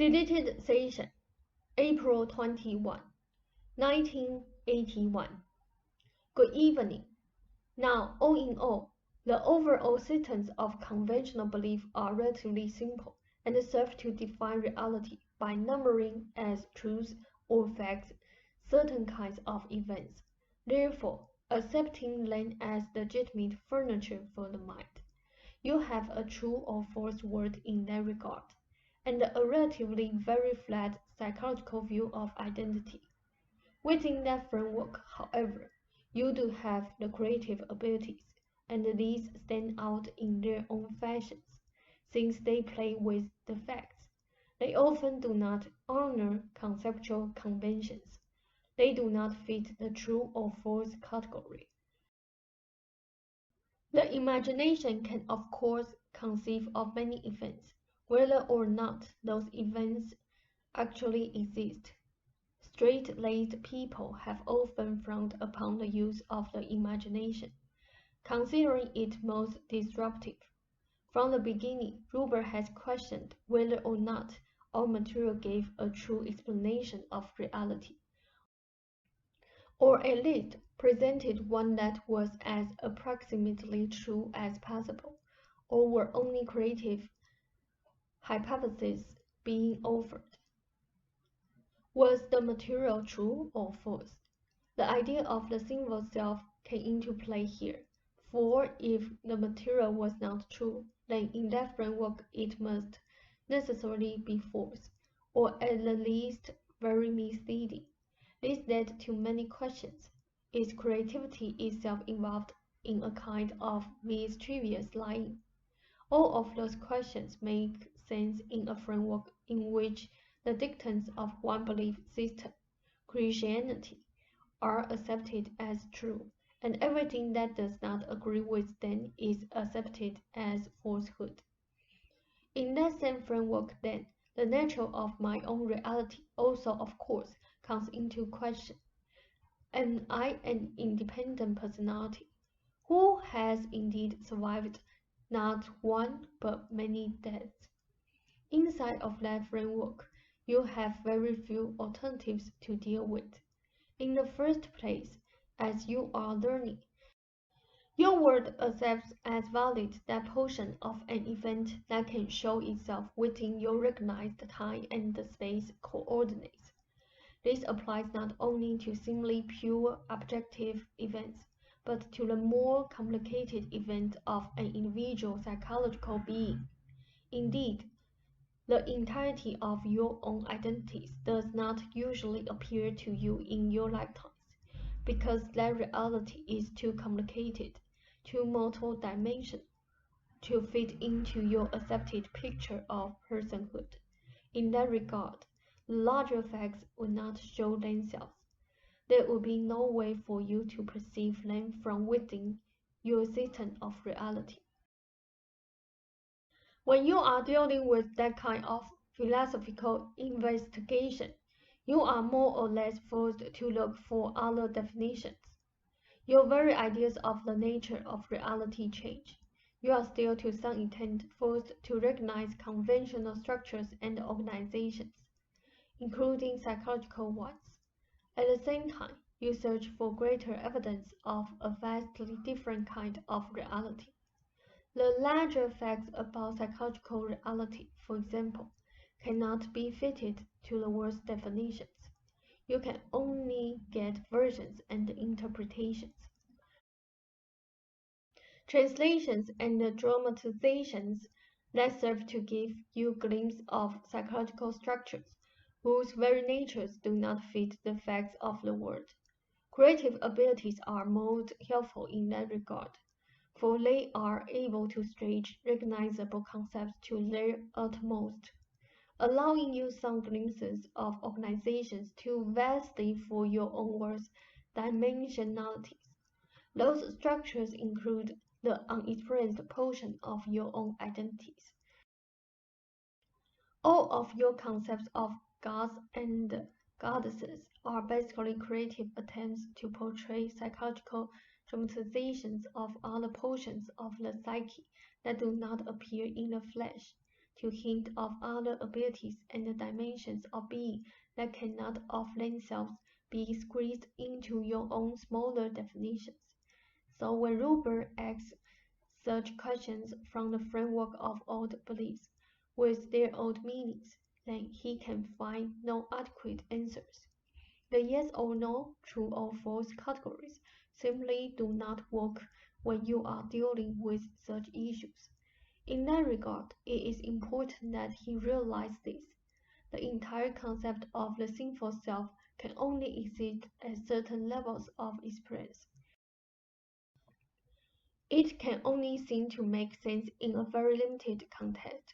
Deleted session, April 21, 1981. Good evening. Now, all in all, the overall systems of conventional belief are relatively simple and serve to define reality by numbering as truths or facts certain kinds of events, therefore accepting them as legitimate furniture for the mind. You have a true or false word in that regard, and a relatively very flat psychological view of identity. Within that framework, however, you do have the creative abilities, and these stand out in their own fashions, since they play with the facts. They often do not honor conceptual conventions. They do not fit the true or false category. The imagination can, of course, conceive of many events, whether or not those events actually exist. Straight-laced people have often frowned upon the use of the imagination, considering it most disruptive. From the beginning, Ruber has questioned whether or not all material gave a true explanation of reality, or at least presented one that was as approximately true as possible, or were only creative hypotheses being offered. Was the material true or false? The idea of the symbol self came into play here, for if the material was not true, then in that framework it must necessarily be false, or at the least very misleading. This led to many questions. Is creativity itself involved in a kind of mischievous lying? All of those questions make sense in a framework in which the dictates of one belief system, Christianity, are accepted as true, and everything that does not agree with them is accepted as falsehood. In that same framework, then, the nature of my own reality also, of course, comes into question. Am I an independent personality who has indeed survived not one but many deaths? Inside of that framework, you have very few alternatives to deal with. In the first place, as you are learning, your world accepts as valid that portion of an event that can show itself within your recognized time and space coordinates. This applies not only to simply pure objective events, but to the more complicated event of an individual psychological being. Indeed, the entirety of your own identities does not usually appear to you in your lifetimes, because that reality is too complicated, too multi-dimensional, to fit into your accepted picture of personhood. In that regard, the larger facts would not show themselves. There would be no way for you to perceive them from within your system of reality. When you are dealing with that kind of philosophical investigation, you are more or less forced to look for other definitions. Your very ideas of the nature of reality change. You are still to some extent forced to recognize conventional structures and organizations, including psychological ones. At the same time, you search for greater evidence of a vastly different kind of reality. The larger facts about psychological reality, for example, cannot be fitted to the world's definitions. You can only get versions and interpretations. Translations and dramatizations that serve to give you a glimpse of psychological structures whose very natures do not fit the facts of the world. Creative abilities are most helpful in that regard, for they are able to stretch recognizable concepts to their utmost, allowing you some glimpses of organizations too vastly for your own world's dimensionalities. Those structures include the unexperienced portion of your own identities. All of your concepts of gods and goddesses are basically creative attempts to portray psychological dramatizations of other portions of the psyche that do not appear in the flesh, to hint of other abilities and dimensions of being that cannot of themselves be squeezed into your own smaller definitions. So when Ruber asks such questions from the framework of old beliefs, with their old meanings, then he can find no adequate answers. The yes or no, true or false categories simply do not work when you are dealing with such issues. In that regard, it is important that he realize this. The entire concept of the sinful self can only exist at certain levels of experience. It can only seem to make sense in a very limited context.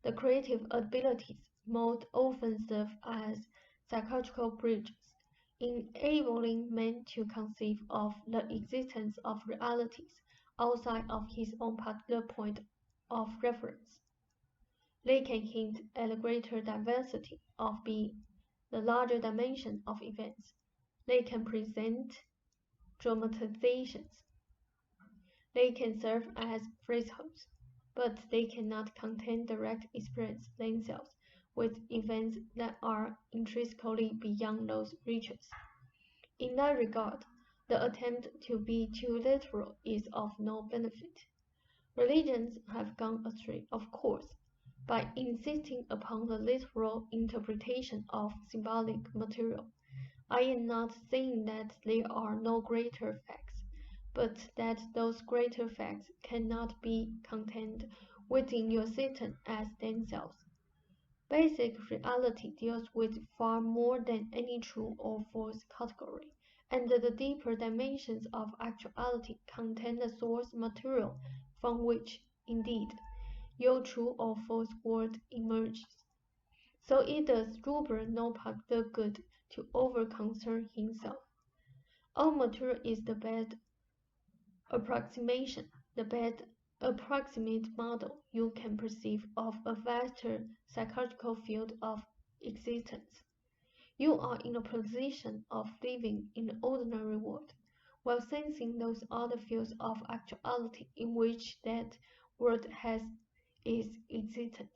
The creative abilities most often serve as psychological bridges, enabling man to conceive of the existence of realities outside of his own particular point of reference. They can hint at a greater diversity of being, the larger dimension of events. They can present dramatizations. They can serve as thresholds, but they cannot contain direct experience themselves with events that are intrinsically beyond those reaches. In that regard, the attempt to be too literal is of no benefit. Religions have gone astray, of course, by insisting upon the literal interpretation of symbolic material. I am not saying that there are no greater facts, but that those greater facts cannot be contained within your system as themselves. Basic reality deals with far more than any true or false category, and the deeper dimensions of actuality contain the source material from which, indeed, your true or false world emerges. So it does Ruber no particular good to over-concern himself. All material is the best approximation, the best approximate model you can perceive of a vaster psychological field of existence. You are in a position of living in the ordinary world, while sensing those other fields of actuality in which that world has its existence.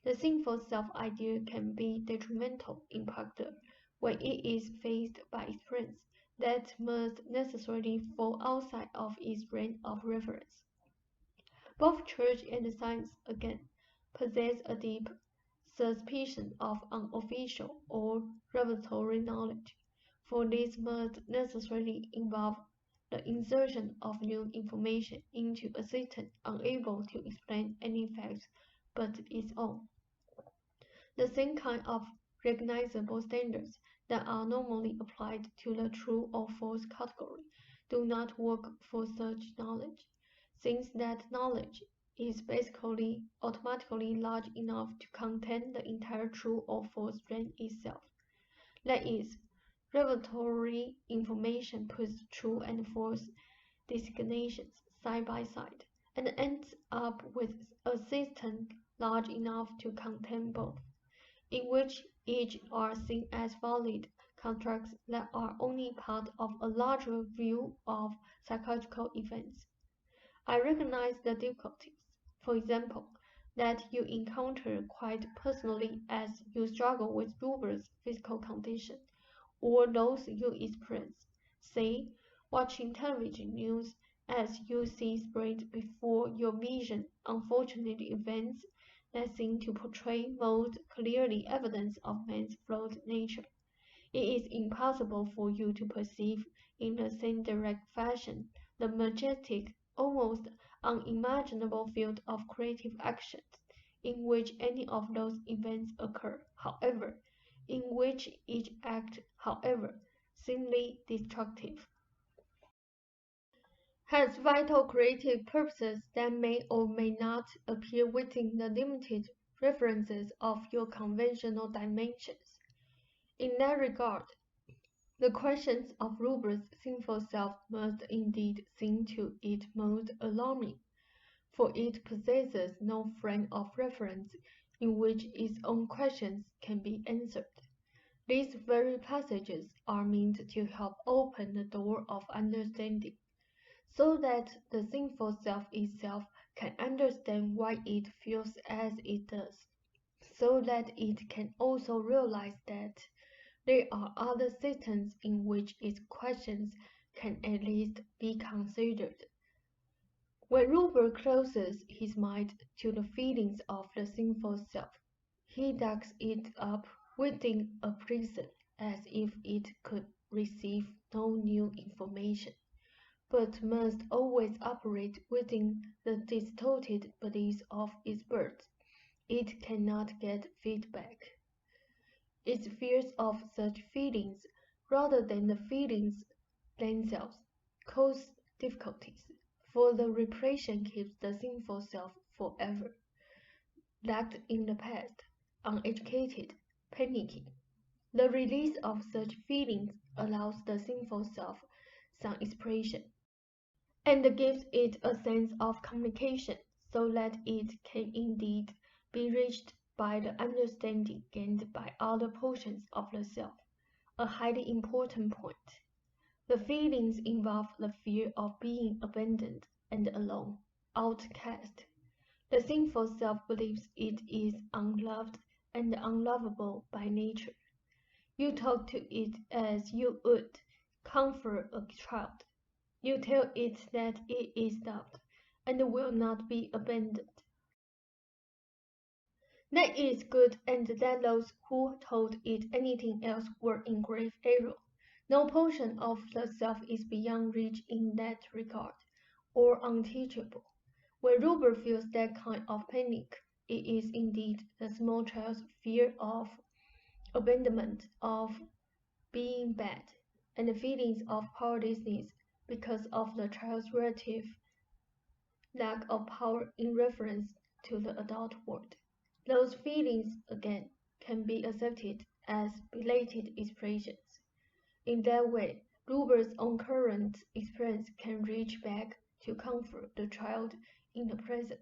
The sinful self-idea can be detrimental in particular when it is faced by experience that must necessarily fall outside of its range of reference. Both church and science, again, possess a deep suspicion of unofficial or revelatory knowledge, for this must necessarily involve the insertion of new information into a system unable to explain any facts but its own. The same kind of recognizable standards that are normally applied to the true or false category do not work for such knowledge, since that knowledge is basically automatically large enough to contain the entire true or false range itself. That is, revelatory information puts true and false designations side by side, and ends up with a system large enough to contain both, in which each are seen as valid constructs that are only part of a larger view of psychological events. I recognize the difficulties, for example, that you encounter quite personally as you struggle with Ruber's physical condition, or those you experience, say, watching television news as you see spread before your vision unfortunate events that seem to portray most clearly evidence of man's flawed nature. It is impossible for you to perceive in the same direct fashion the majestic, almost unimaginable field of creative actions in which any of those events occur, however, in which each act, however, seemingly destructive, has vital creative purposes that may or may not appear within the limited references of your conventional dimensions. In that regard, the questions of Ruber's sinful self must indeed seem to it most alarming, for it possesses no frame of reference in which its own questions can be answered. These very passages are meant to help open the door of understanding, so that the sinful self itself can understand why it feels as it does, so that it can also realize that there are other systems in which its questions can at least be considered. When Robert closes his mind to the feelings of the sinful self, he locks it up within a prison as if it could receive no new information, but must always operate within the distorted beliefs of its birth. It cannot get feedback. Its fears of such feelings, rather than the feelings themselves, cause difficulties, for the repression keeps the sinful self forever locked in the past, uneducated, panicking. The release of such feelings allows the sinful self some expression, and gives it a sense of communication, so that it can indeed be reached by the understanding gained by other portions of the self, a highly important point. The feelings involve the fear of being abandoned and alone, outcast. The sinful self believes it is unloved and unlovable by nature. You talk to it as you would comfort a child. You tell it that it is loved and will not be abandoned. That is good, and that those who told it anything else were in grave error. No portion of the self is beyond reach in that regard, or unteachable. When Robert feels that kind of panic, it is indeed the small child's fear of abandonment, of being bad, and the feelings of powerlessness because of the child's relative lack of power in reference to the adult world. Those feelings, again, can be accepted as belated expressions. In that way, Rubert's own current experience can reach back to comfort the child in the present.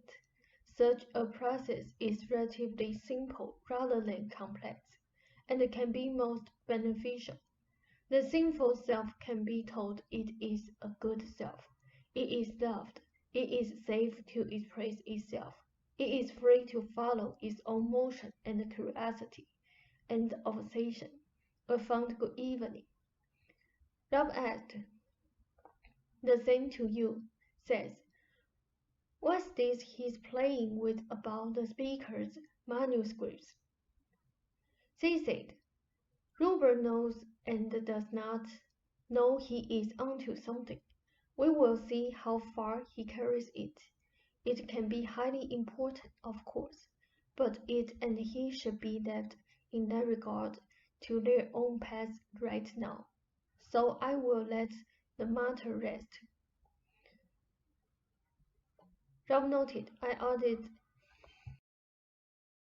Such a process is relatively simple rather than complex, and can be most beneficial. The sinful self can be told it is a good self. It is loved. It is safe to express itself. It is free to follow its own motion and curiosity and obsession. A fond good evening. Rob asked, "The same to you," says, "What's this he's playing with about the speaker's manuscripts?" She said, "Robert knows and does not know he is onto something. We will see how far he carries it. It can be highly important, of course, but it and he should be left in that regard to their own paths right now. So I will let the matter rest." Rob noted, "I added